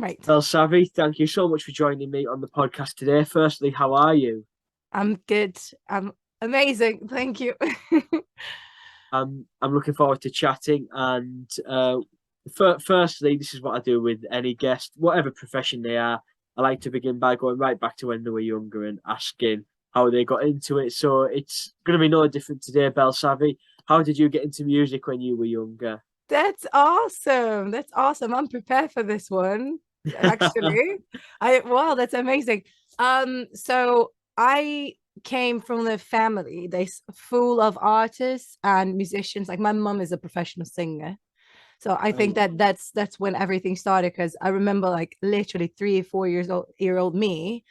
Right. Bellsavvy, thank you so much for joining me on the podcast today. Firstly, how are you? I'm good. I'm amazing. Thank you. I'm looking forward to chatting. And firstly, this is what I do with any guest, whatever profession they are. I like to begin by going right back to when they were younger and asking how they got into it. So it's going to be no different today, Bellsavvy. How did you get into music when you were younger? That's awesome. That's awesome. I'm prepared for this one. Actually, I wow, that's amazing. So I came from a family that's full of artists and musicians. Like my mom is a professional singer. So I think Oh, that's when everything started because I remember like literally 3 or 4 year old me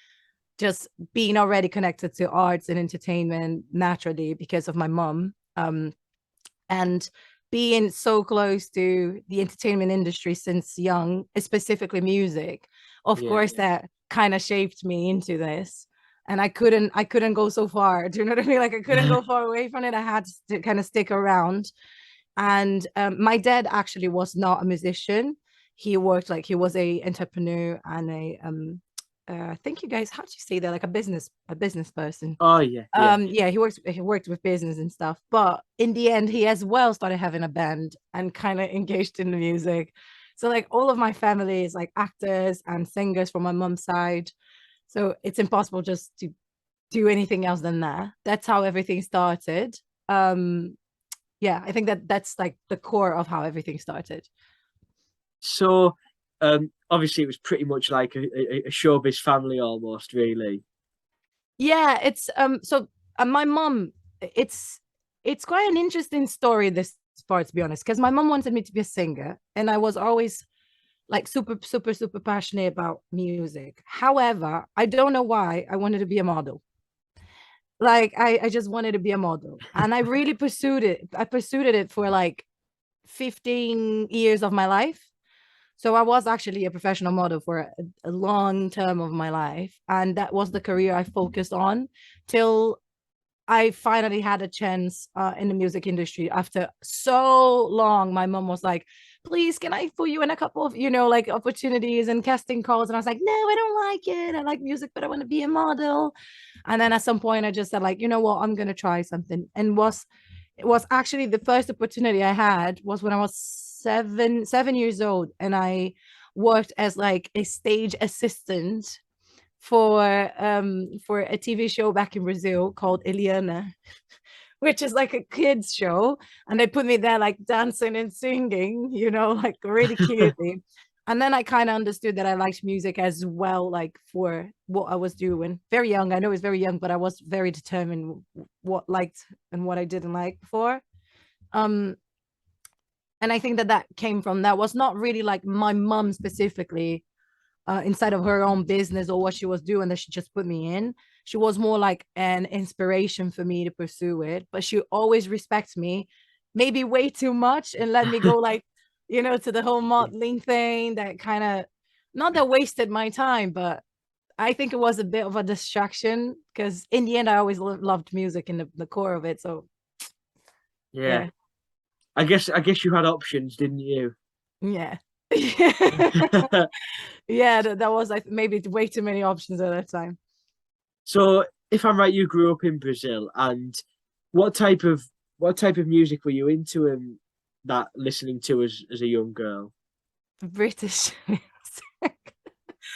just being already connected to arts and entertainment naturally because of my mom. And being so close to the entertainment industry since young, specifically music, of yeah. course, that kind of shaped me into this. And I couldn't go so far. Do you know what I mean? Like I couldn't go far away from it. I had to kind of stick around. And my dad actually was not a musician. He worked like he was a entrepreneur and a I think you guys, how do you say that? Like a business person. Oh, yeah, yeah. Yeah, he worked with business and stuff, but in the end he as well started having a band and kind of engaged in the music. So like all of my family is like actors and singers from my mom's side, so it's impossible just to do anything else than that. That's how everything started. um yeah, I think that's like the core of how everything started. So, obviously, it was pretty much like a showbiz family almost, really. Yeah, it's so my mom, it's it's quite an interesting story this part, to be honest, because my mom wanted me to be a singer and I was always like super super super passionate about music. However, I don't know why I wanted to be a model. Like I just wanted to be a model and I really pursued it. I pursued it for like 15 years of my life. So I was actually a professional model for a long term of my life, and that was the career I focused on till I finally had a chance in the music industry after so long. My mom was like, please, can I put you in a couple of, like opportunities and casting calls? And I was like, no, I don't like it. I like music, but I want to be a model. And then at some point I just said like, you know what, I'm going to try something. And it was actually the first opportunity I had was when I was seven years old. And I worked as like a stage assistant for a TV show back in Brazil called Eliana, which is like a kids show, and they put me there like dancing and singing, like really cutely. And then I kind of understood that I liked music as well, like for what I was doing. Very young, I know it's very young, but I was very determined what liked and what I didn't like before. Um, and I think that came from that was not really like my mom specifically inside of her own business or what she was doing that she just put me in. She was more like an inspiration for me to pursue it, but she always respects me, maybe way too much, and let me go like, to the whole modeling thing that kind of not that wasted my time, but I think it was a bit of a distraction because in the end I always loved music in the core of it. So Yeah. yeah, I guess you had options, didn't you? yeah. Yeah, that was like maybe way too many options at that time. So, if I'm right, you grew up in Brazil, and what type of what type of music were you into and that listening to as a young girl? British. I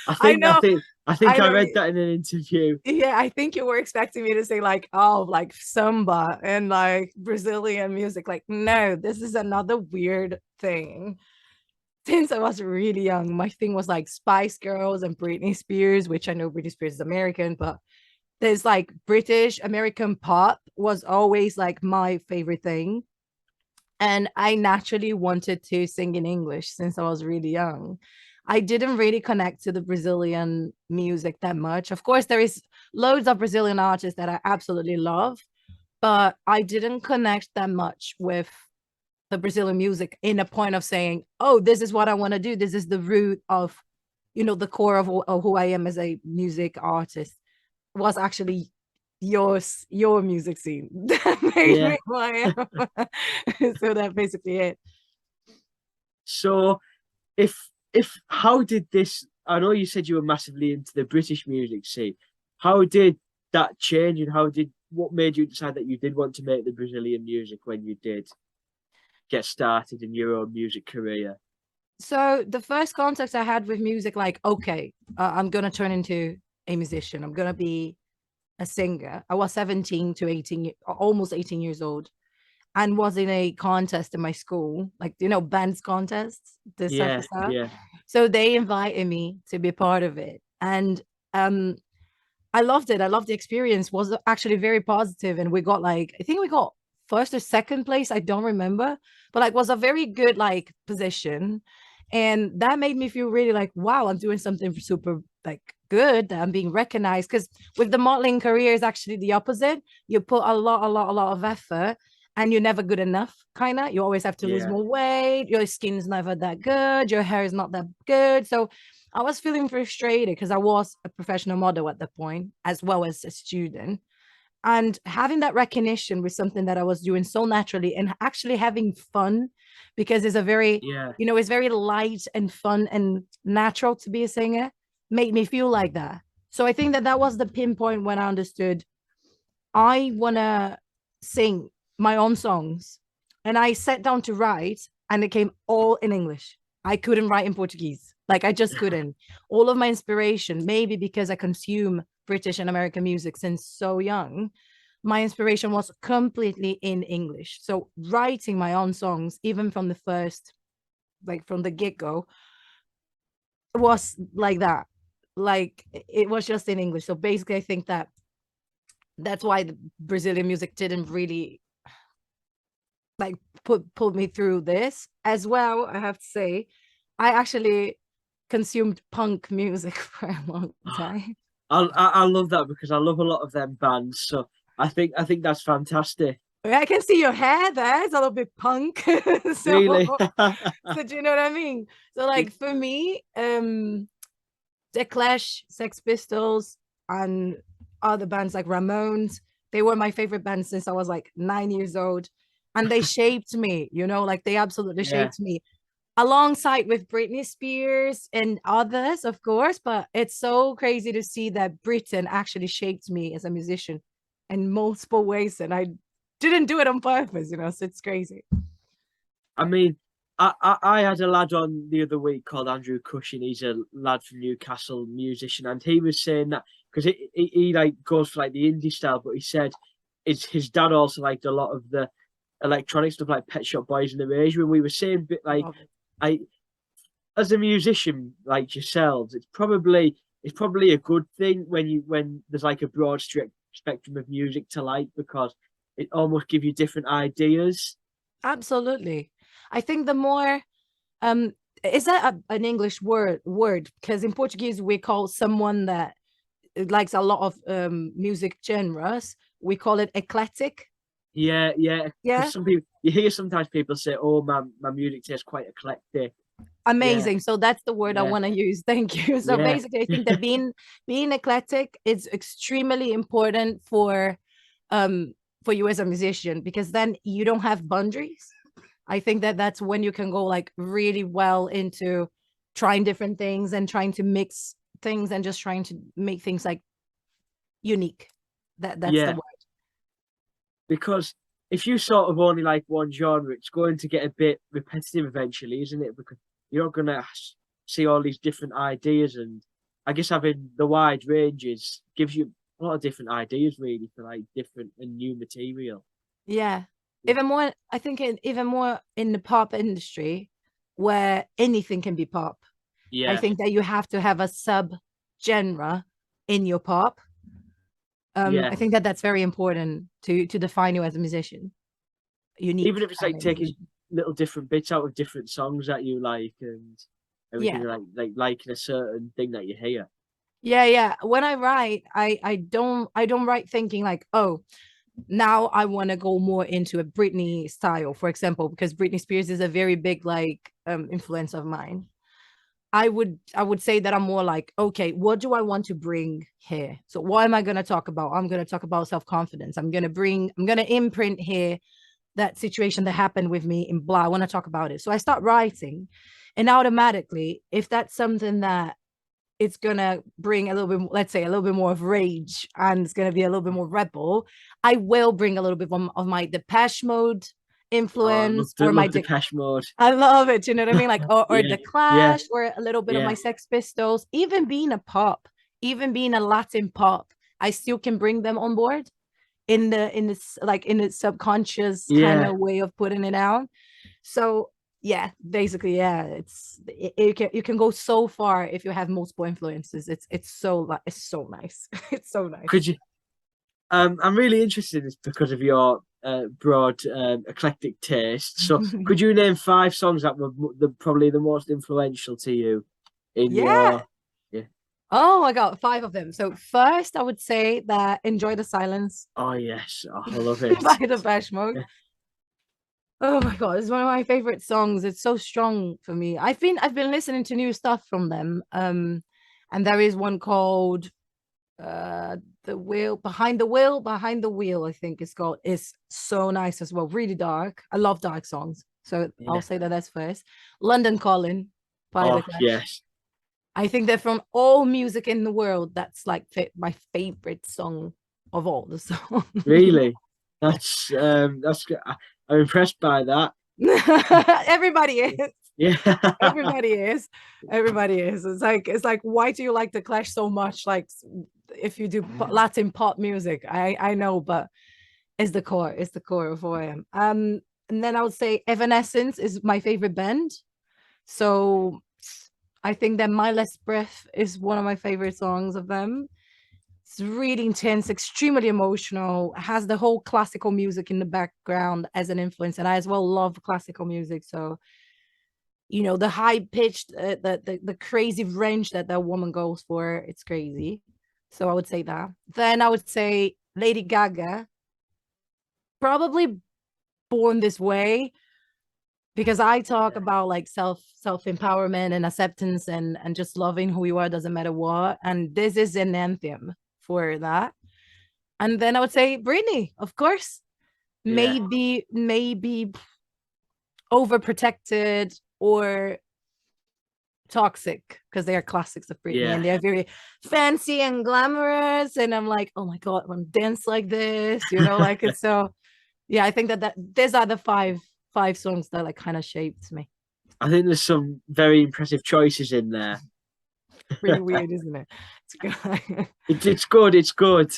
I think I know, think I think I I know. read that in an interview. Yeah, I think you were expecting me to say like, oh, like samba and like Brazilian music. Like, no, this is another weird thing. Since I was really young, my thing was like Spice Girls and Britney Spears, which I know Britney Spears is American, but there's like British American pop was always like my favorite thing. And I naturally wanted to sing in English since I was really young. I didn't really connect to the Brazilian music that much. Of course, there is loads of Brazilian artists that I absolutely love, but I didn't connect that much with the Brazilian music in a point of saying, "Oh, this is what I want to do. This is the root of, the core of who I am as a music artist." Was actually your music scene that made Yeah. me who I am. So that's basically it. So, if if how did this? I know you said you were massively into the British music scene. How did that change, and what made you decide that you did want to make the Brazilian music when you did get started in your own music career? So the first contact I had with music, like, okay, I'm gonna turn into a musician. I'm gonna be a singer. I was 17 to 18, almost 18 years old, and was in a contest in my school, like, bands contests, this type of Yeah, stuff. yeah, So they invited me to be part of it. And um I loved it. I loved the experience. Was actually very positive, and we got like, I think we got first or second place. I don't remember, but like was a very good like position, and that made me feel really like, wow, I'm doing something super like good. That I'm being recognized, because with the modeling career is actually the opposite. You put a lot of effort, and you're never good enough. Kind of, you always have to lose yeah, more weight. Your skin's never that good. Your hair is not that good. So I was feeling frustrated because I was a professional model at the point, as well as a student. And having that recognition was something that I was doing so naturally and actually having fun, because it's a very, yeah, it's very light and fun and natural to be a singer, made me feel like that. So I think that that was the pinpoint when I understood I want to sing my own songs. And I sat down to write, and it came all in English. I couldn't write in Portuguese. Like, I just couldn't. All of my inspiration, maybe because I consume British and American music since so young, my inspiration was completely in English. So writing my own songs, even from the first, like from the get-go, was like that. Like, it was just in English. So basically, I think that that's why the Brazilian music didn't really like pulled me through this as well. I have to say, I actually consumed punk music for a long time. I love that because I love a lot of them bands. So I think that's fantastic. I can see your hair there. It's a little bit punk. Really, So do you know what I mean? So like for me, The Clash, Sex Pistols, and other bands like Ramones, they were my favorite bands since I was like 9 years old. And they shaped me, like they absolutely yeah, shaped me alongside with Britney Spears and others, of course. But it's so crazy to see that Britain actually shaped me as a musician in multiple ways. And I didn't do it on purpose, so it's crazy. I mean, I had a lad on the other week called Andrew Cushion. He's a lad from Newcastle, musician, and he was saying that because he like goes for like the indie style, but he said his dad also liked a lot of the electronic stuff like Pet Shop Boys and the Erasure. And we were saying, bit like, I as a musician like yourselves, it's probably a good thing when there's like a broad spectrum of music to like, because it almost gives you different ideas. Absolutely. I think the more um is that an English word? Because in Portuguese we call someone that likes a lot of music genres, we call it eclectic. Yeah, yeah. Because Yeah. some people, you hear sometimes people say, "Oh, my music tastes quite eclectic." Yeah, Amazing. So that's the word I yeah, want to use. Thank you. So yeah, basically, I think that being eclectic is extremely important for you as a musician, because then you don't have boundaries. I think that that's when you can go like really well into trying different things and trying to mix things and just trying to make things like unique. That's the yeah. word. Because if you sort of only like one genre, it's going to get a bit repetitive eventually, isn't it? Because you're not gonna see all these different ideas, and I guess having the wide ranges gives you a lot of different ideas, really, for like different and new material. Yeah. Even more, I think even more in the pop industry, where anything can be pop. I Yeah, think that you have to have a sub genre in your pop. I yeah. think that that's very important to define you as a musician, Even unique if it's kind like of taking musician. little different bits out of different songs that you like and everything, Yeah. like liking a certain thing that you hear. Yeah, yeah. When I write, I don't write thinking like, oh, now I want to go more into a Britney style, for example, because Britney Spears is a very big like influence of mine. I would say that I'm more like, okay, what do I want to bring here? So what am I going to talk about? I'm going to talk about self-confidence. I'm going to imprint here that situation that happened with me in blah. I want to talk about it. So I start writing, And automatically, if that's something that it's gonna bring a little bit, let's say, a little bit more of rage, and it's gonna be a little bit more rebel, I will bring a little bit of my Depeche Mode Oh, I influence, or my love Depeche Mode. I love it. You know what I mean? Like, or Yeah, the yeah, Clash, or a little bit of yeah, my Sex Pistols, even being a pop, even being a Latin pop, I still can bring them on board in this, like, in its subconscious kind yeah. of way of putting it out. So yeah, basically, yeah, you can go so far if you have multiple influences. It's so nice. It's so nice. Could you? I'm really interested in this because of your broad eclectic taste. So, could you name 5 songs that were probably the most influential to you in Yeah. your? Yeah. Oh, I got 5 of them. So first, I would say that "Enjoy the Silence" Oh yes, oh, I love it. by Depeche Mode. Yeah, Oh my God, it's one of my favorite songs. It's so strong for me. I've been listening to new stuff from them. And there is one called the wheel behind the wheel, I think it's called. It's so nice as well. Really dark. I love dark songs. So I'll yeah. say that as first. London Calling by The Oh Clash. yes, I think that from all music in the world, that's like my favorite song of all the songs. really. I'm impressed by that. Everybody is. Yeah, Everybody is. Everybody is. It's like, why do you like The Clash so much? Like, if you do Latin pop music, I know, but it's the core. It's the core of who I am. And then I would say Evanescence is my favorite band. So I think that My Last Breath is one of my favorite songs of them. It's really intense, extremely emotional, has the whole classical music in the background as an influence. And I as well love classical music. So, the high pitched, the crazy range that woman goes for, it's crazy. So I would say that. Then I would say Lady Gaga, probably Born This Way, because I talk about like self empowerment and acceptance, and just loving who you are, doesn't matter what. And this is an anthem for that. And then I would say Britney, of course. yeah, Maybe overprotected or toxic, because they are classics of Britney, yeah. and they're very fancy and glamorous. And I'm like, oh my God, I want to dance like this, like it's so. Yeah, I think that these are the five songs that like kind of shaped me. I think there's some very impressive choices in there. Really weird, isn't it? It's good. It's good. It's good.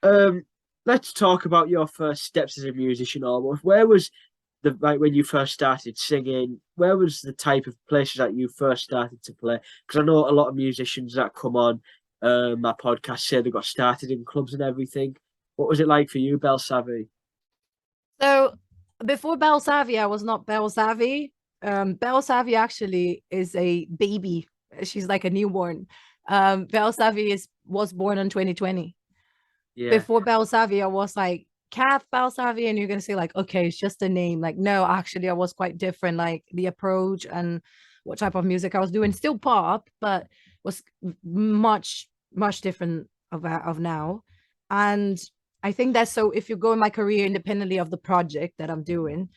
Um, let's talk about your first steps as a musician. Almost, where was the like when you first started singing? Where was the type of places that you first started to play? Because I know a lot of musicians that come on my podcast say they got started in clubs and everything. What was it like for you, Bellsavvy? So before Bellsavvy, I was not Bellsavvy. Bellsavvy actually is a baby. She's like a newborn. Bellsavvy was born in 2020. Yeah, Before Bellsavvy, I was like Kath Bellsavvy, and you're gonna say like, okay, it's just a name. Like, no, actually, I was quite different. Like the approach and what type of music I was doing, still pop, but was much different of now. And I think that's, so if you go in my career independently of the project that I'm doing,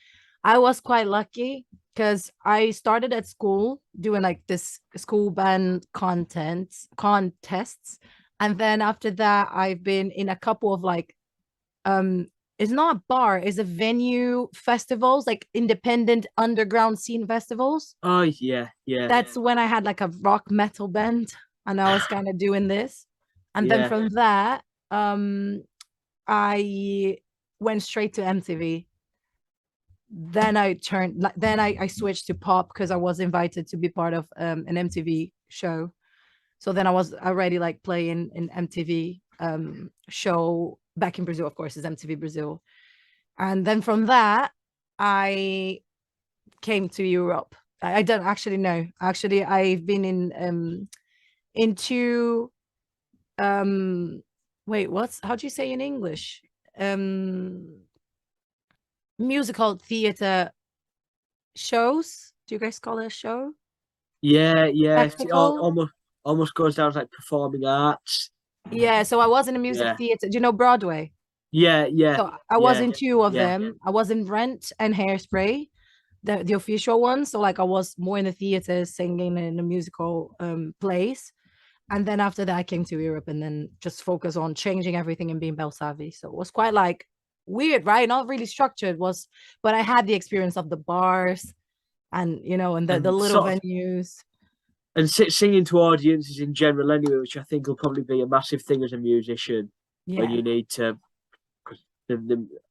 I was quite lucky because I started at school doing like this school band contests. And then after that, I've been in a couple of like, it's not a bar, it's a venue festivals, like independent underground scene festivals. oh yeah, yeah, That's when I had like a rock metal band, and I was kind of doing this. And then yeah. from that, I went straight to MTV. Then I switched to pop because I was invited to be part of an MTV show. So then I was already like playing in MTV show back in Brazil, of course, is MTV Brazil. And then from that, I came to Europe. I don't actually know. Actually, I've been into wait, how do you say in English? Um Musical theater shows. Do you guys call it a show? Yeah, yeah. Spectacle? Almost goes down to like performing arts. Yeah, so I was in a music Yeah, theater. Do you know Broadway? yeah, yeah, So I was yeah, in two of yeah, them. I was in Rent and Hairspray. the official one. So like I was more in the theater singing in a musical place. And then after that I came to Europe and then just focus on changing everything and being Bellsavvy. So it was quite like weird, right? Not really structured was, but I had the experience of the bars and and the And little sort of venues. singing to audiences in general anyway, which I think will probably be a massive thing as a musician when Yeah. you need to, because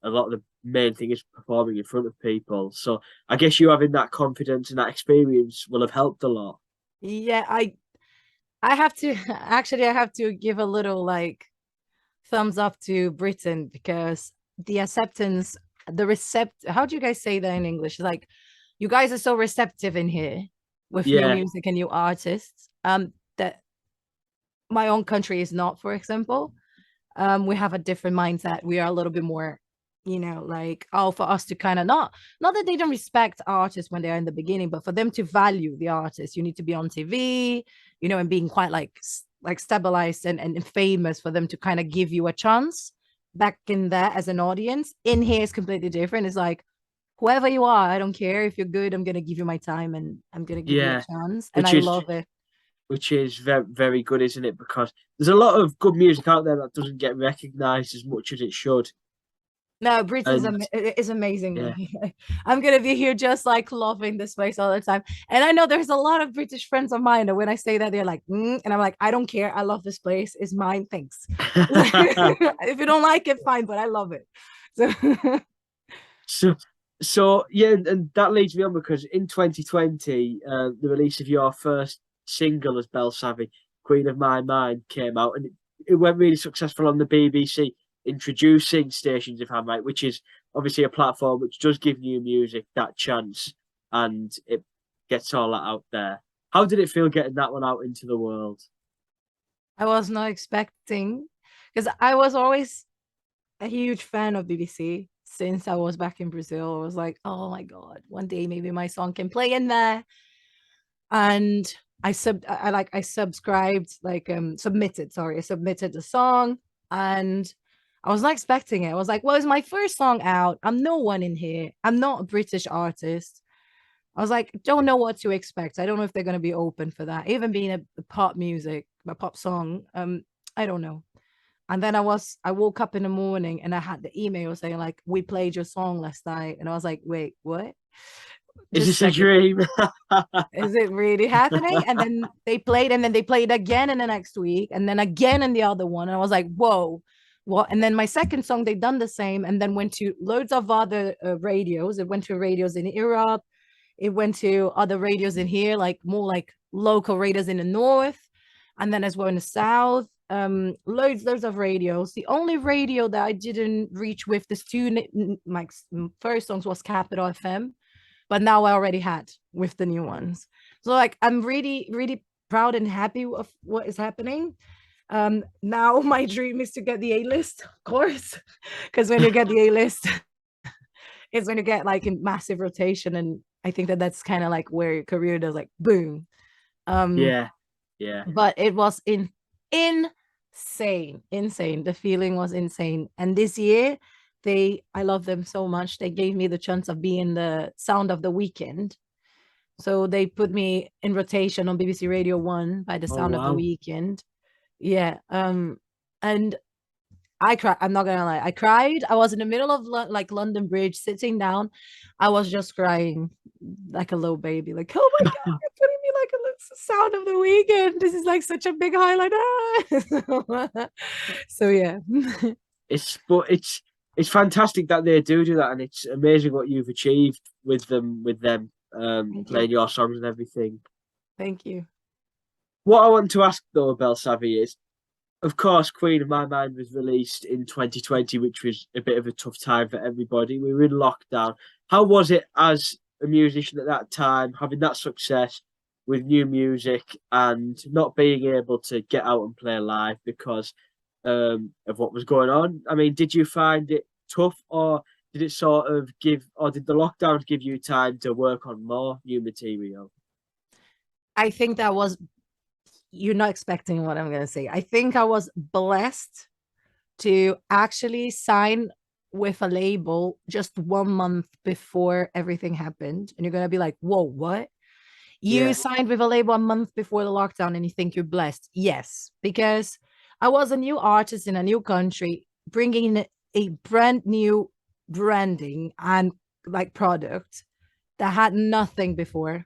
a lot of the main thing is performing in front of people. So I guess you having that confidence and that experience will have helped a lot. Yeah, I have to actually I have to give a little like thumbs up to Britain because the acceptance, the recept how do you guys say that in English? Like you guys are so receptive in here with new Yeah, music and new artists. That my own country is not, for example. We have a different mindset. We are a little bit more, like, oh, for us to kind of not that they don't respect artists when they're in the beginning, but for them to value the artist, you need to be on TV, and being quite like stabilized and famous for them to kind of give you a chance back in there as an audience. In here is completely different. It's like whoever you are, I don't care if you're good, I'm gonna give you my time and I'm gonna give you a yeah, chance. And which I is love it. very very good, isn't it? Because there's a lot of good music out there that doesn't get recognised as much as it should. No, Brit And is amazing yeah, though. I'm gonna be here just like loving this place all the time. And I know there's a lot of British friends of mine that when I say that they're like, and I'm like, I don't care. I love this place. It's mine. Thanks. If you don't like it, fine, but I love it. So so yeah, and that leads me on because in 2020, the release of your first single as Bellsavvy, Queen of My Mind, came out, and it went really successful on the BBC, introducing Stations of Hamright, which is obviously a platform which does give new music that chance, and it gets all that out there. How did it feel getting that one out into the world? I was not expecting because I was always a huge fan of BBC since I was back in Brazil. I was like, oh my God, one day maybe my song can play in there. And I subscribed, like submitted, sorry, I submitted the song and I was not expecting it. I was like, well, it's my first song out. I'm no one in here. I'm not a British artist. I was like, don't know what to expect. I don't know if they're gonna be open for that. Even being a pop music, a pop song, I don't know. And then I woke up in the morning and I had the email saying like, we played your song last night. And I was like, wait, what? Is Just a this a second. dream? Is it really happening? And then they played, and then they played again in the next week, and then again in the other one. And I was like, whoa, what? And then my second song, they done the same, and then went to loads of other radios. It went to radios in Europe. It went to other radios in here, like more like local radios in the north, and then as well in the south. Loads of radios. The only radio that I didn't reach with this my first songs was Capital FM, but now I already had with the new ones. So like I'm really, really proud and happy of what is happening. Now my dream is to get the A-list, of course, because when you get the A-list, it's when you get like in massive rotation, and I think that that's kind of like where your career does like boom. Um, Yeah, yeah. but it was insane. The feeling was insane, and this year I love them so much. They gave me the chance of being the sound of the weekend. So they put me in rotation on BBC Radio 1 by the Oh sound of the wow. weekend. Yeah. And I cried. I'm not gonna lie. I cried. I was in the middle of like London Bridge, sitting down. I was just crying like a little baby. Like, oh my God, you're putting me like a little sound of the weekend. This is like such a big highlight. Ah. So yeah. It's fantastic that they do that, and it's amazing what you've achieved with them Thank you. playing your songs and everything. Thank you. What I want to ask though, Bellsavvy, is of course Queen of My Mind was released in 2020, which was a bit of a tough time for everybody. We were in lockdown. How was it as a musician at that time, having that success with new music and not being able to get out and play live because of what was going on? I mean, did you find it tough, or did it sort of did the lockdowns give you time to work on more new material? I think that was you're not expecting what I'm gonna say. I think I was blessed to actually sign with a label just 1 month before everything happened, and you're gonna be like, whoa, what? You Yeah. signed with a label a month before the lockdown and you think you're blessed? Yes, because I was a new artist in a new country, bringing in a brand new branding and like product that had nothing before.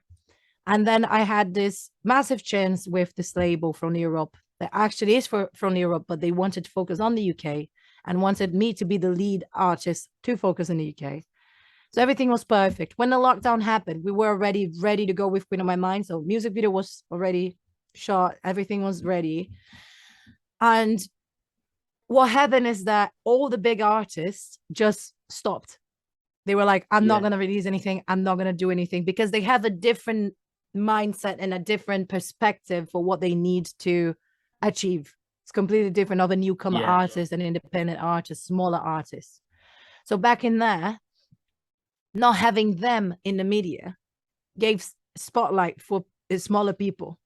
And then I had this massive chance with this label from Europe that actually is from Europe, but they wanted to focus on the UK and wanted me to be the lead artist to focus in the UK. So everything was perfect. When the lockdown happened, we were already ready to go with Queen of My Mind. So music video was already shot, everything was ready. And what happened is that all the big artists just stopped. They were like, I'm not Yeah. going to release anything. I'm not going to do anything, because they have a different mindset and a different perspective for what they need to achieve. It's completely different of a newcomer Yeah. artist, an independent artist, smaller artist. So back in there, not having them in the media gave spotlight for smaller people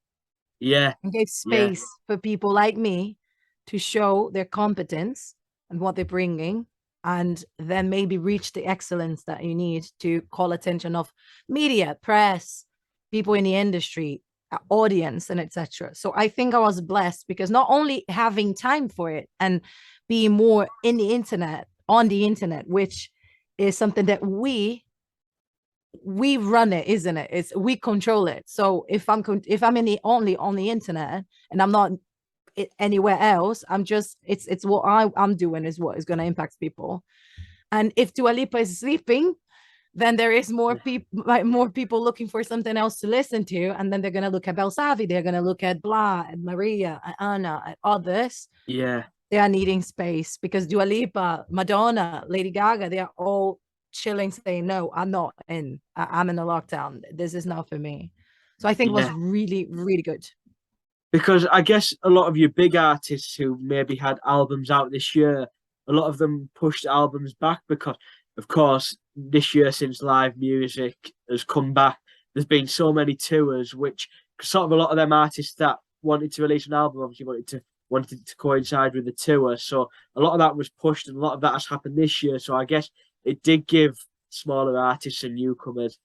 Yeah. and gave Yeah. space for people like me to show their competence and what they're bringing, and then maybe reach the excellence that you need to call attention of media, press, people in the industry, audience, and etc. So I think I was blessed, because not only having time for it and being more in the internet, on the internet, which is something that we run it, isn't it? It's we control it. So if I'm in the only on the internet and I'm not anywhere else, I'm just it's what I'm doing is what is going to impact people. And if Dua Lipa is sleeping, then there is more people, like more people looking for something else to listen to, and then they're going to look at Bellsavvy, they're going to look at Blah, at Maria, at Anna, at others. Yeah. They are needing space, because Dua Lipa, Madonna, Lady Gaga, they are all chilling, saying, no, I'm not in. I'm in a lockdown. This is not for me. So I think it was Yeah. really, really good. Because I guess a lot of your big artists who maybe had albums out this year, a lot of them pushed albums back because, of course, this year since live music has come back, there's been so many tours, which sort of a lot of them artists that wanted to release an album obviously wanted to coincide with the tour. So a lot of that was pushed, and a lot of that has happened this year. So I guess it did give smaller artists and newcomers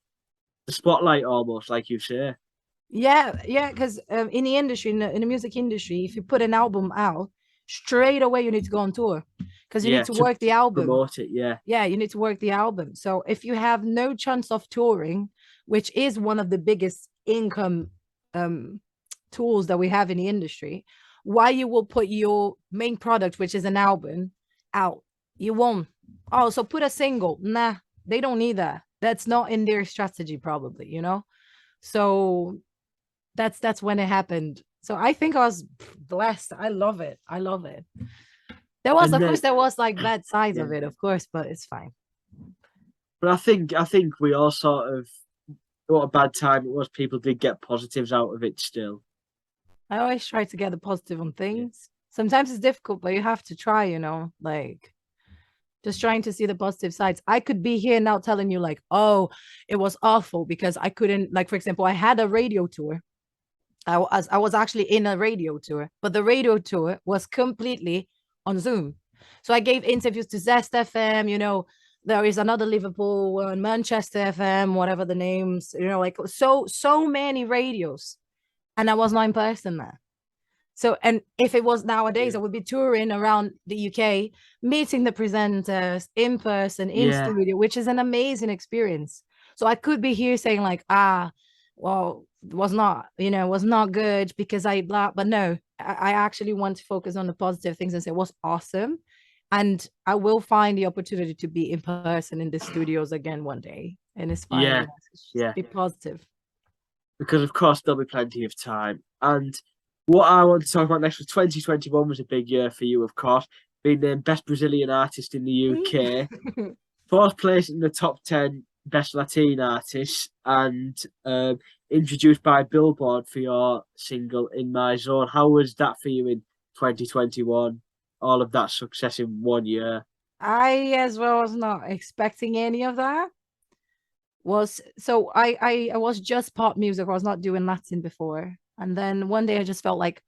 the spotlight almost, like you say. Yeah, because in the industry, in the music industry, if you put an album out, straight away you need to go on tour, because you need Yeah, to to work the album. promote it. Yeah, Yeah, you need to work the album. So if you have no chance of touring, which is one of the biggest income um, tools that we have in the industry, why you will put your main product, which is an album, out? You won't. Oh, so put a single. Nah, they don't need that. That's not in their strategy, probably, you know? So that's when it happened. So I think I was blessed. I love it. I love it. There was, and of then course, there was like bad sides yeah, of it, of course, but it's fine. but I think we all sort of what a bad time it was. People did get positives out of it still. I always try to get the positive on Yeah, things. Sometimes it's difficult, but you have to try, like just trying to see the positive sides. I could be here now telling you, like, oh, it was awful because I couldn't, like, for example, I had a radio tour. I was actually in a radio tour, but the radio tour was completely on Zoom. So I gave interviews to Zest FM, there is another Liverpool one, Manchester FM, whatever the names, like so many radios. And I was not in person there. So, and if it was nowadays, yeah, I would be touring around the UK, meeting the presenters in person, in yeah, studio, which is an amazing experience. So I could be here saying like, well, was not good because I blah, but no, I actually want to focus on the positive things and say it was awesome. And I will find the opportunity to be in person in the studios again one day. And it's fine. yeah, Just yeah. be positive. Because of course there'll be plenty of time. And what I want to talk about next was 2021 was a big year for you, of course, being named Best Brazilian Artist in the UK, fourth place in the top 10 Best Latin Artists, and introduced by Billboard for your single In My Zone. How was that for you in 2021? All of that success in 1 year. I as well was not expecting any of that. Was so I was just pop music. I was not doing Latin before. And then one day I just felt like,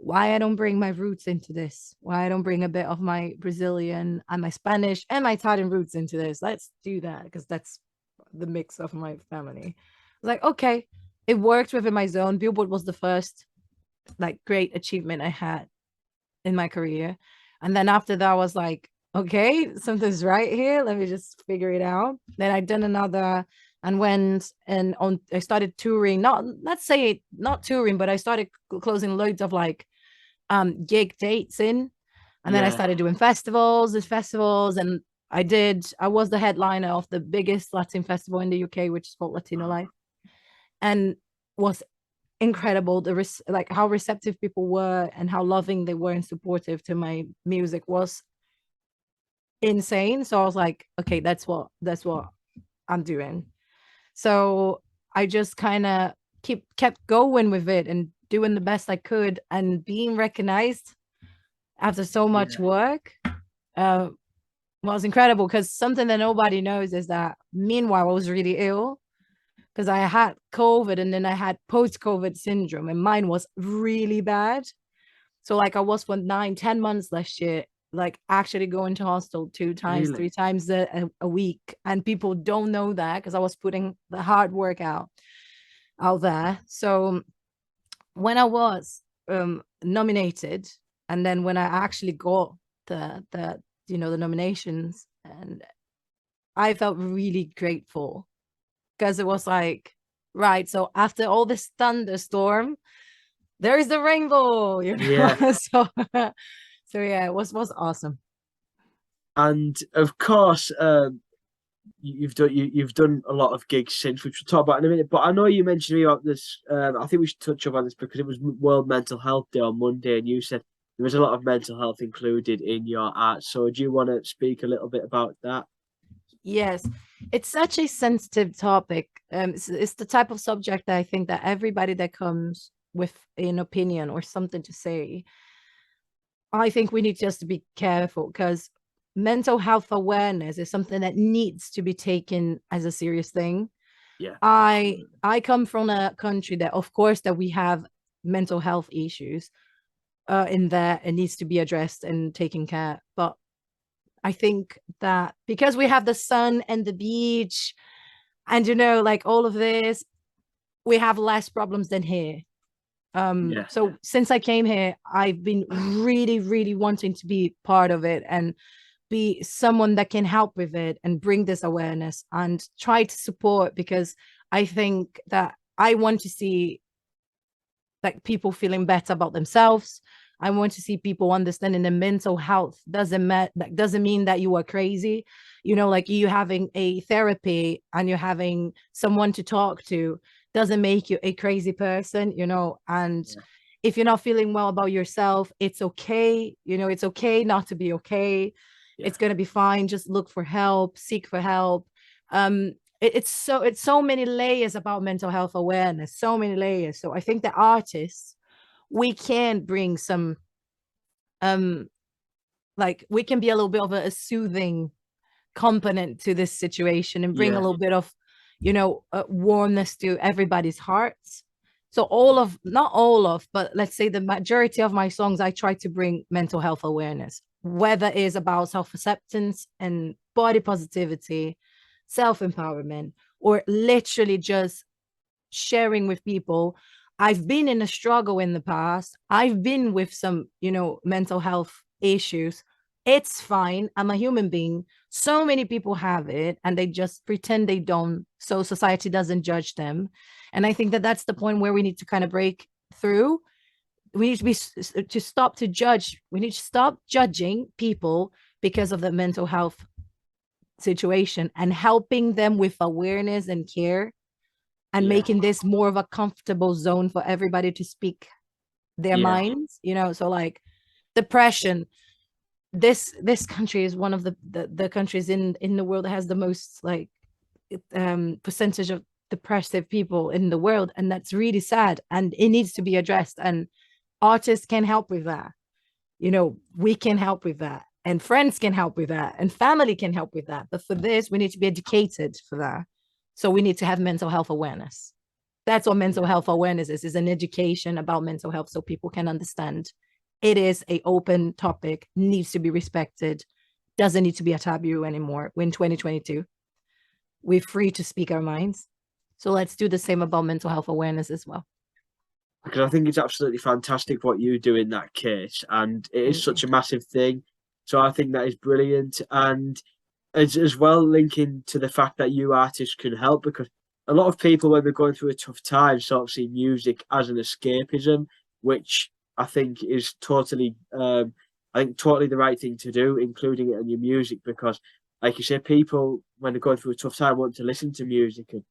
why I don't bring my roots into this, why I don't bring a bit of my Brazilian and my Spanish and my Italian roots into this. Let's do that because that's the mix of my family. I was like, okay, it worked within my zone. Billboard was the first like great achievement I had in my career. And then after that, I was like, okay, something's right here. Let me just figure it out. Then I done another and went and on I started touring, not let's say not touring, but I started closing loads of like gig dates in. And then I Yeah. started doing festivals, and I was the headliner of the biggest Latin festival in the UK, which is called Latino Life, and was incredible. Like how receptive people were and how loving they were and supportive to my music was insane. So I was like, okay, that's what I'm doing. So I just kind of kept going with it and doing the best I could and being recognized after so much Yeah. work was incredible, because something that nobody knows is that meanwhile I was really ill because I had COVID and then I had post-COVID syndrome, and mine was really bad. So like I was for 9, 10 months last year, like actually going to hospital 2 times, Really? 3 times a week. And people don't know that because I was putting the hard work out there. So when I was nominated, and then when I actually got the nominations, and I felt really grateful because it was like, right, so after all this thunderstorm, there is the rainbow. Yeah. So so yeah, it was awesome. And of course, you've done a lot of gigs since, which we'll talk about in a minute. But I know you mentioned me about this. I think we should touch up on this because it was World Mental Health Day on Monday, and you said there was a lot of mental health included in your art. So do you want to speak a little bit about that? Yes, it's such a sensitive topic. It's the type of subject that I think that everybody that comes with an opinion or something to say, I think we need just to be careful, because mental health awareness is something that needs to be taken as a serious thing. Yeah, I absolutely. I come from a country that, of course, that we have mental health issues in there, it needs to be addressed and taken care. But I think that because we have the sun and the beach and like all of this, we have less problems than here. Yeah, So since I came here, I've been really, really wanting to be part of it and be someone that can help with it and bring this awareness and try to support, because I think that I want to see like people feeling better about themselves. I want to see people understanding that mental health doesn't mean that you are crazy. Like you having a therapy and you're having someone to talk to doesn't make you a crazy person. And yeah, if you're not feeling well about yourself, it's okay. It's okay not to be okay. yeah, It's gonna be fine. Just look for help, seek for help. It's so many layers about mental health awareness, so many layers. So I think that artists, we can bring some um like we can be a little bit of a soothing component to this situation and bring a yeah, little bit of warmness to everybody's hearts. So not all of, but let's say the majority of my songs, I try to bring mental health awareness, whether it is about self-acceptance and body positivity, self-empowerment, or literally just sharing with people. I've been in a struggle in the past. I've been with some, mental health issues. It's fine. I'm a human being. So many people have it and they just pretend they don't. So society doesn't judge them. And I think that that's the point where we need to kind of break through. We need to stop to judge. We need to stop judging people because of the mental health situation and helping them with awareness and care, and yeah, making this more of a comfortable zone for everybody to speak their yeah, minds. So like depression, this country is one of the countries in the world that has the most like percentage of depressive people in the world, and that's really sad, and it needs to be addressed, and artists can help with that. We can help with that, and friends can help with that, and family can help with that. But for this, we need to be educated for that. So we need to have mental health awareness. That's what mental Yeah. health awareness is an education about mental health so people can understand it is a open topic, needs to be respected, doesn't need to be a taboo anymore. We're in 2022. We're free to speak our minds. So let's do the same about mental health awareness as well. Because I think it's absolutely fantastic what you do in that case, and it is Thank you. such a massive thing. So I think that is brilliant, and as well linking to the fact that you artists can help, because a lot of people when they're going through a tough time sort of see music as an escapism, which I think is totally, I think totally the right thing to do, including it in your music, because like you said, people when they're going through a tough time want to listen to music, and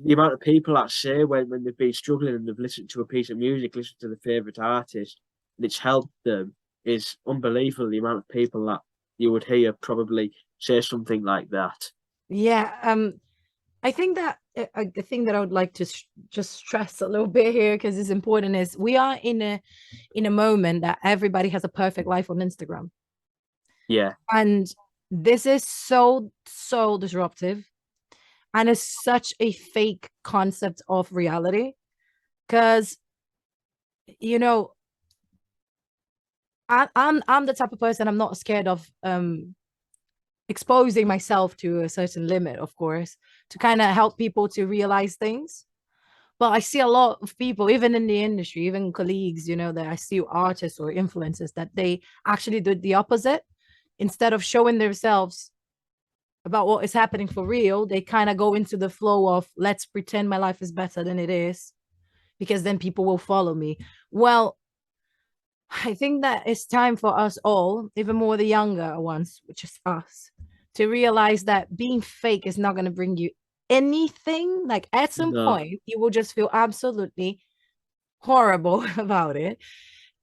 the amount of people that say when they've been struggling and they've listened to a piece of music, listened to the favorite artist, and it's helped them is unbelievable. The amount of people that you would hear probably say something like that. Yeah, I think that the thing that I would like to just stress a little bit here because it's important is we are in a moment that everybody has a perfect life on Instagram, Yeah, and this is so disruptive, and it's such a fake concept of reality because you know I'm the type of person I'm not scared of exposing myself to a certain limit, of course, to kind of help people to realize things. But I see a lot of people, even in the industry, even colleagues, that I see artists or influencers that they actually do the opposite. Instead of showing themselves about what is happening for real, they kind of go into the flow of let's pretend my life is better than it is because then people will follow me. Well, I think that it's time for us all, even more the younger ones, which is us, to realize that being fake is not going to bring you anything. Like at some no, point, you will just feel absolutely horrible about it.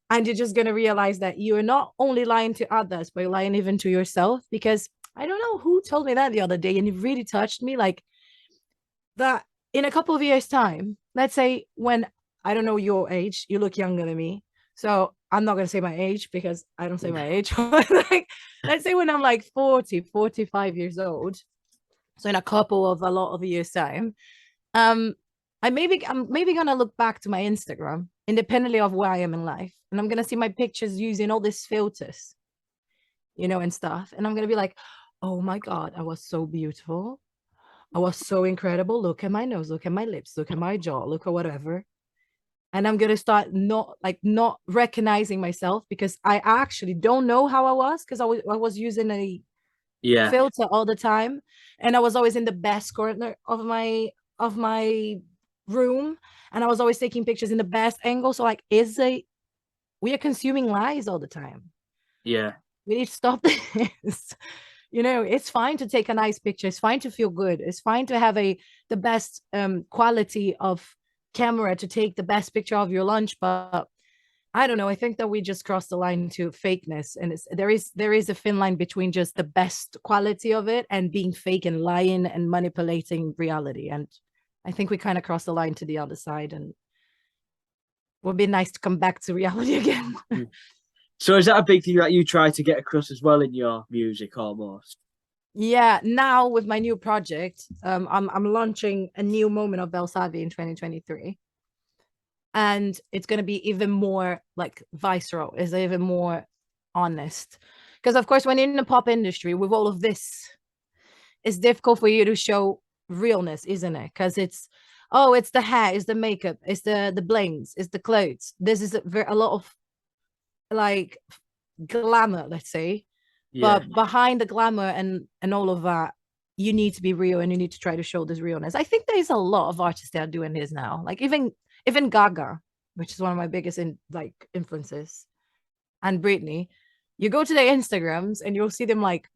And you're just going to realize that you're not only lying to others, but you're lying even to yourself. Because I don't know who told me that the other day, and it really touched me. Like that in a couple of years' time, let's say when I don't know your age, you look younger than me. So I'm not gonna say my age because I don't say my age. Like, let's say when I'm like 40, 45 years old. So in a couple of a lot of years' time, um, I'm maybe gonna look back to my Instagram, independently of where I am in life, and I'm gonna see my pictures using all these filters, and stuff. And I'm gonna be like, oh my God, I was so beautiful. I was so incredible. Look at my nose, look at my lips, look at my jaw, look at whatever. And I'm gonna start not recognizing myself because I actually don't know how I was because I was using a yeah, filter all the time, and I was always in the best corner of my room, and I was always taking pictures in the best angle. So like, we are consuming lies all the time. yeah, We need to stop this. It's fine to take a nice picture. It's fine to feel good. It's fine to have the best quality of camera to take the best picture of your lunch. But I don't know. I think that we just crossed the line to fakeness, and there is a thin line between just the best quality of it and being fake and lying and manipulating reality. And I think we kind of crossed the line to the other side, and it would be nice to come back to reality again. Mm. So is that a big thing that you try to get across as well in your music almost? Yeah, now with my new project, I'm launching a new moment of Bellsavvy in 2023, and it's gonna be even more like visceral, is even more honest. Because of course, when you're in the pop industry with all of this, it's difficult for you to show realness, isn't it? Because it's the hair, it's the makeup, it's the blings, it's the clothes. This is a lot of like glamour, let's say. Yeah, But behind the glamour and all of that, you need to be real and you need to try to show this realness. I think there's a lot of artists that are doing this now. Like even Gaga, which is one of my biggest influences, and Britney. You go to their Instagrams and you'll see them like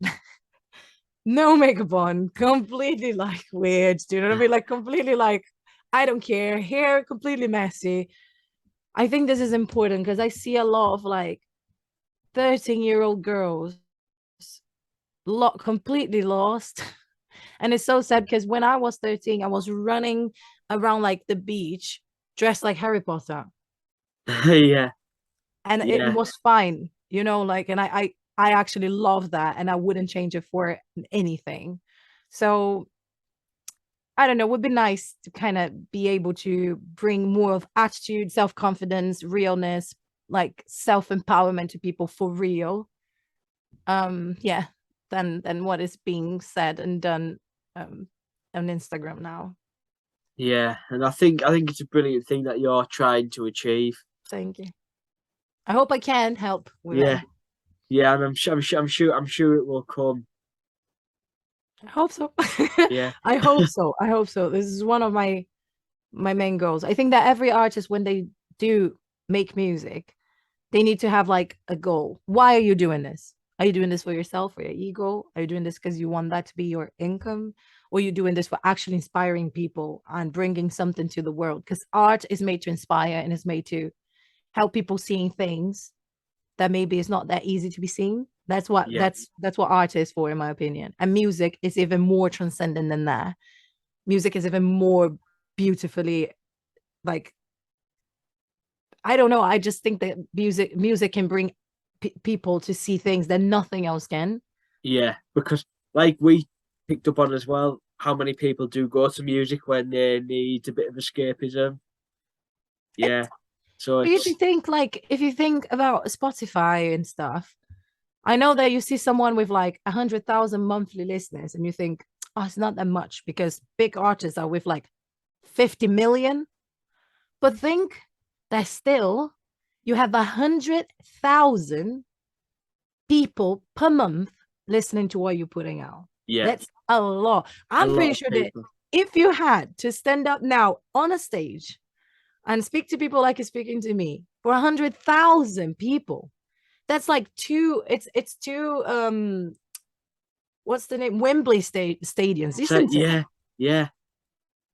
no makeup on, completely like weird. Do you know what I mean? Like completely like I don't care, hair completely messy. I think this is important because I see a lot of like 13-year-old girls completely lost. And it's so sad because when I was 13, I was running around like the beach dressed like Harry Potter. yeah, And it yeah. was fine, like, and I actually love that and I wouldn't change it for anything. So I don't know, would be nice to kind of be able to bring more of attitude, self-confidence, realness, like self-empowerment to people for real. Yeah, than what is being said and done on Instagram now. Yeah, and I think it's a brilliant thing that you're trying to achieve. Thank you. I hope I can help with Yeah, that. yeah, and I'm sure it will come. I hope so. Yeah, I hope so. I hope so. This is one of my main goals. I think that every artist, when they do make music, they need to have like a goal. Why are you doing this? Are you doing this for yourself, for your ego? Are you doing this because you want that to be your income? Or are you doing this for actually inspiring people and bringing something to the world? Because art is made to inspire and is made to help people seeing things that maybe is not that easy to be seen. That's what yeah, that's what art is for, in my opinion. And music is even more transcendent than that. Music is even more beautifully, like, I don't know. I just think that music can bring people to see things that nothing else can. yeah. Because like we picked up on as well, how many people do go to music when they need a bit of escapism? Yeah. So But if you it's think like if you think about Spotify and stuff, I know that you see someone with like 100,000 monthly listeners, and you think, oh, it's not that much because big artists are with like 50 million. But think that still you have 100,000 people per month listening to what you're putting out. yeah, That's a lot. a I'm lot pretty of sure that people. if you had to stand up now on a stage and speak to people like you're speaking to me for 100,000 people, that's like two. It's two. What's the name? Wembley stadiums, So isn't it? yeah, yeah,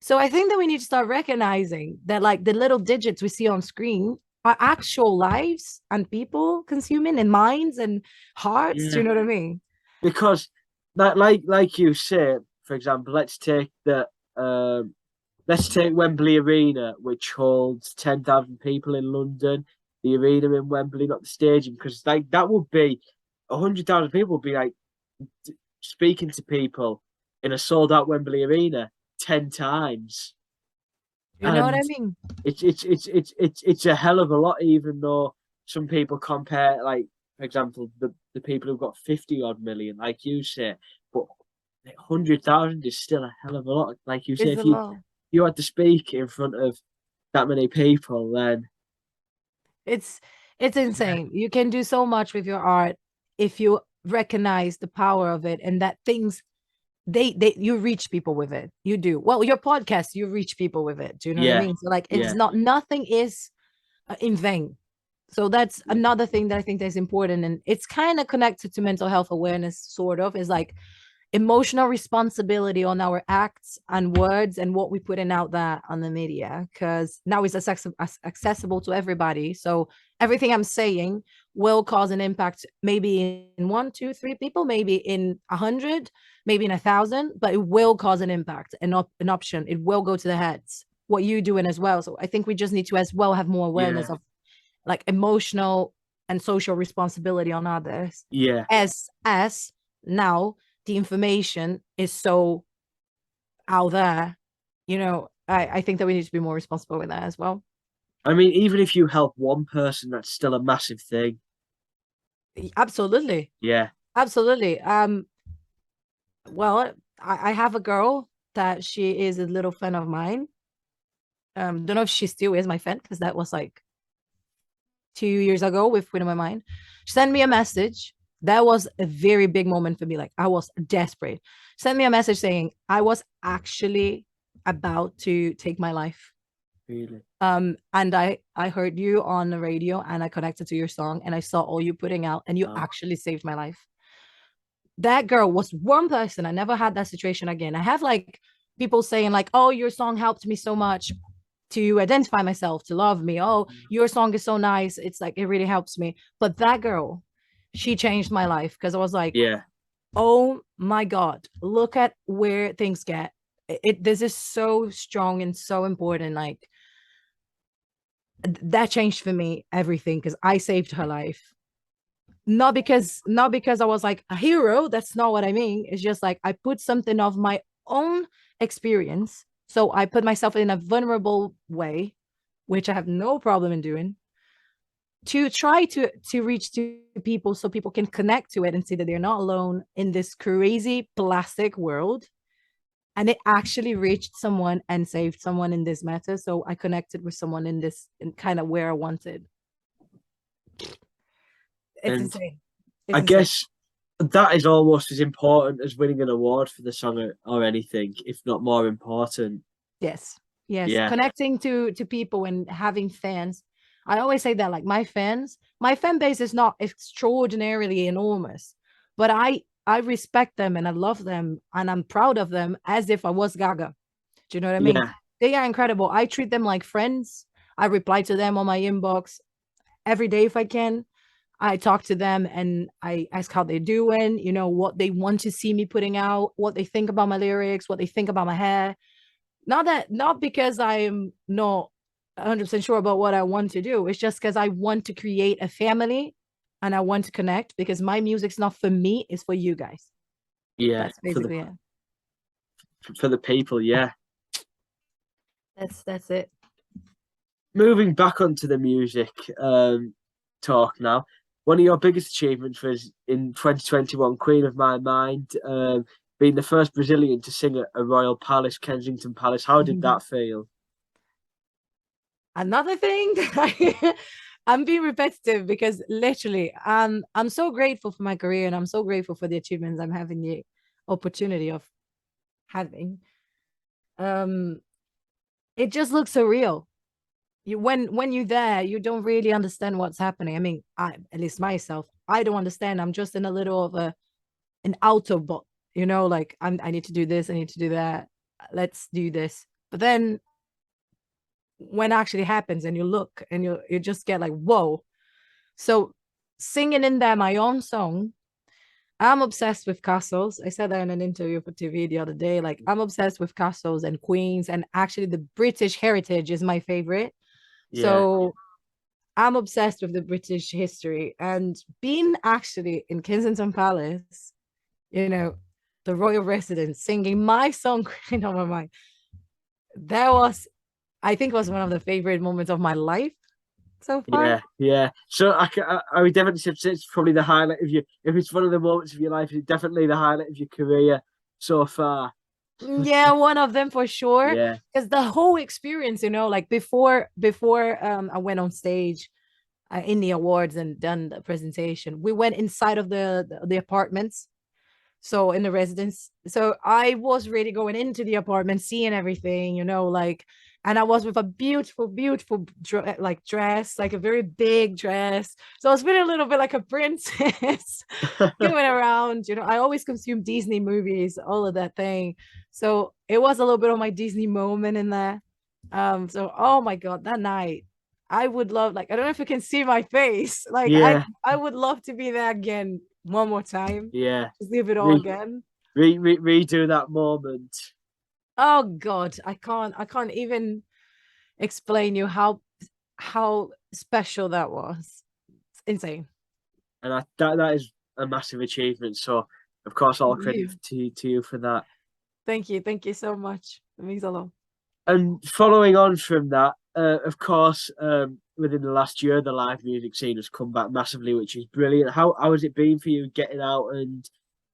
So I think that we need to start recognizing that like the little digits we see on screen are actual lives and people consuming and minds and hearts. Do yeah. you know what I mean? Because that, like you say, for example, let's take Wembley Arena, which holds 10,000 people in London. The arena in Wembley, not the stadium, because like that would be 100,000 people would be like speaking to people in a sold out Wembley Arena 10 times, You know what I and mean? it's a hell of a lot. Even though some people compare, like for example, the people who've got 50 odd million, like you say, but 100,000 is still a hell of a lot. Like you say, It's if a lot. you had to speak in front of that many people, then It's it's yeah, insane. You can do so much with your art if you recognize the power of it and that things they you reach people with it. You do. Well, your podcast, you reach people with it. Do you know what I yeah, mean? So like it's yeah, not nothing is in vain. So that's yeah, another thing that I think that's important. And it's kind of connected to mental health awareness, sort of, is like emotional responsibility on our acts and words and what we put in out there on the media, because now it's accessible to everybody. So everything I'm saying will cause an impact, maybe in one, two, three people, maybe in 100, maybe in 1,000, but it will cause an impact, an option. It will go to the heads. What you doing as well. So I think we just need to as well have more yeah, awareness of like emotional and social responsibility on others, yeah. as now the information is so out there. I think that we need to be more responsible with that as well. I mean, even if you help one person, that's still a massive thing. Absolutely. Yeah, Absolutely. Well, I have a girl that she is a little fan of mine. Don't know if she still is my fan, because that was like 2 years ago with Queen of My Mind. She sent me a message. That was a very big moment for me. Like I was desperate. Sent me a message saying I was actually about to take my life. really. And I heard you on the radio and I connected to your song and I saw all you putting out and you Oh, actually saved my life. That girl was one person. I never had that situation again. I have like people saying like, oh, your song helped me so much to identify myself, to love me. Oh, your song is so nice. It's like, it really helps me. But that girl, she changed my life, because I was like, yeah, oh my God, look at where things get. This is so strong and so important. Like that changed for me everything, because I saved her life. Not because I was like a hero. That's not what I mean. It's just like I put something of my own experience. So I put myself in a vulnerable way, which I have no problem in doing, to try to reach to people so people can connect to it and see that they're not alone in this crazy plastic world. And it actually reached someone and saved someone in this matter. So I connected with someone in this in kind of where I wanted. It's And insane. I It's insane. guess that is almost as important as winning an award for the song or anything, if not more important. Yes. Yes. Yeah, Connecting to people and having fans. I always say that, like, my fan base is not extraordinarily enormous, but I respect them and I love them and I'm proud of them as if I was Gaga. Do you know what I mean? yeah, They are incredible. I treat them like friends. I reply to them on my inbox every day if I can. I talk to them and I ask how they're doing, you know, what they want to see me putting out, what they think about my lyrics, what they think about my hair. Not because I'm not 100% sure about what I want to do. It's just because I want to create a family and I want to connect because my music's not for me, it's for you guys. yeah. That's basically it. For the people, yeah. That's it. Moving back onto the music talk now. One of your biggest achievements was in 2021, Queen of My Mind, being the first Brazilian to sing at a royal palace, Kensington Palace. How did that feel? Another thing, I'm being repetitive because literally I'm so grateful for my career and I'm so grateful for the achievements I'm having the opportunity of having. Um it just looks surreal. You when you're there, you don't really understand what's happening. I mean, at least myself, I don't understand. I'm just in a little of an Autobot, you know, like I need to do this, I need to do that. Let's do this. But then when it actually happens and you look and you just get like, whoa. So singing in there my own song, I'm obsessed with castles. I said that in an interview for TV the other day. Like, I'm obsessed with castles and queens, and actually the British heritage is my favorite. Yeah, So I'm obsessed with the British history, and being actually in Kensington Palace, you know, the royal residence, singing my song "Queen on My Mind." That was, I think, was one of the favorite moments of my life so far. yeah. So I would definitely say it's probably the highlight of your. If it's one of the moments of your life, it's definitely the highlight of your career so far. Yeah, one of them for sure. Yeah, Because the whole experience, you know, like before I went on stage in the awards and done the presentation, we went inside of the apartments, so in the residence. So I was really going into the apartment, seeing everything, you know, like, and I was with a beautiful like dress, like a very big dress. So I was feeling a little bit like a princess going around. You know, I always consume Disney movies, all of that thing. So it was a little bit of my Disney moment in there. So oh my god, that night, I would love, like, I don't know if you can see my face. Like yeah, I would love to be there again one more time. yeah. Just leave it all Re, again. redo that moment. Oh god, I can't even explain you how special that was. It's insane. And that is a massive achievement. So, of course, all Thank credit you. to you for that. Thank you so much. It means a lot. And following on from that, of course, within the last year, the live music scene has come back massively, which is brilliant. How has it been for you getting out and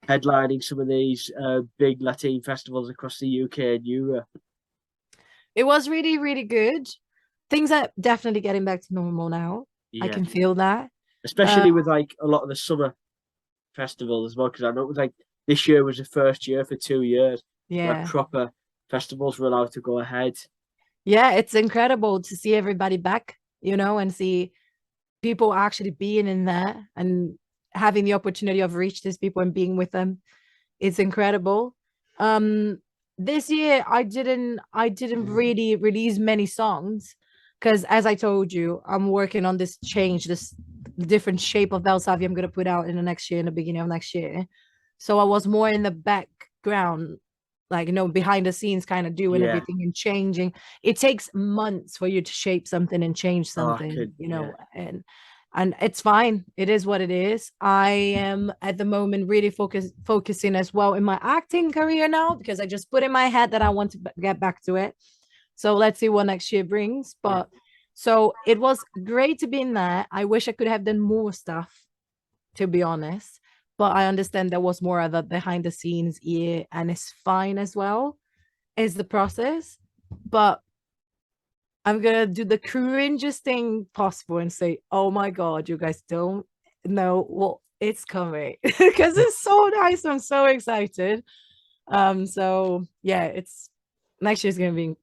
headlining some of these big Latin festivals across the UK and Europe? It was really good. Things are definitely getting back to normal now. I Yeah, can feel that. Uh, especially with like a lot of the summer festivals as well, because I know it was like this year was the first year for 2 years where yeah. proper festivals were allowed to go ahead. Yeah, it's incredible to see everybody back, you know, and see people actually being in there and having the opportunity of reach these people and being with them. It's incredible. Um, this year I didn't really release many songs because, as I told you, I'm working on this change, this different shape of Bellsavvy I'm gonna put out in the next year, in the beginning of next year. So I was more in the background, like, you know, behind the scenes, kind of doing Yeah. everything and changing. It takes months for you to shape something and change Oh, I something, could, you yeah. know, and and it's fine. It is what it is. I am at the moment really focusing as well in my acting career now, because I just put in my head that I want to get back to it. So let's see what next year brings. Yeah. But so it was great to be in there. I wish I could have done more stuff, to be honest. But I understand there was more of a behind the scenes ear, and it's fine as well as the process. But I'm gonna do the cringiest thing possible and say, "Oh my god, you guys don't know what it's coming," because it's so nice. I'm so excited. So yeah, it's next year's gonna be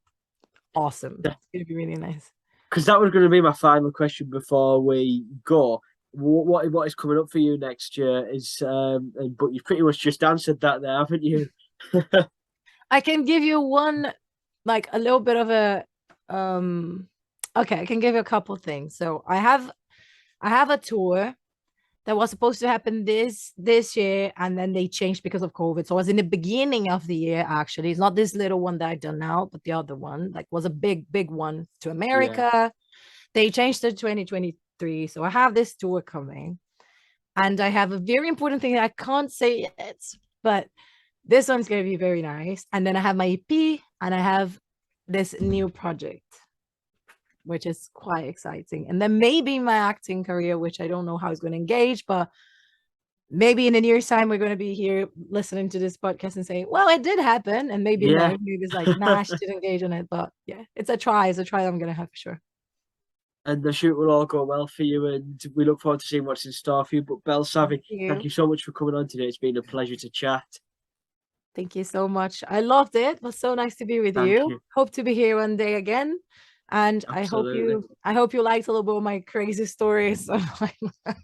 awesome. It's gonna be really nice. Because that was going to be my final question before we go. What is coming up for you next year is but you've pretty much just answered that there, haven't you? I can give you one, like a little bit of a um okay, I can give you a couple things. So I have a tour that was supposed to happen this year, and then they changed because of COVID. So it was in the beginning of the year, actually. It's not this little one that I done now, but the other one, like, was a big one to Yeah. America. They changed to 2023. So I have this tour coming. And I have a very important thing that I can't say yet, but this one's gonna be very nice. And then I have my EP, and I have this new project, which is quite exciting. And then maybe my acting career, which I don't know how it's going to engage, but maybe in a year's time we're going to be here listening to this podcast and saying, well, it did happen. And maybe no, Yeah. maybe it's like, nah, she didn't engage on it. But yeah, it's a try. It's a try that I'm going to have for sure. And the shoot will all go well for you, and we look forward to seeing what's in store for you. But Thank Bellsavvy, thank you. you so much for coming on today. It's been a pleasure to chat. Thank you so much. I loved it. It was so nice to be with Thank you. you. Hope to be here one day again. And I hope Absolutely. you liked a little bit of my crazy stories of my life.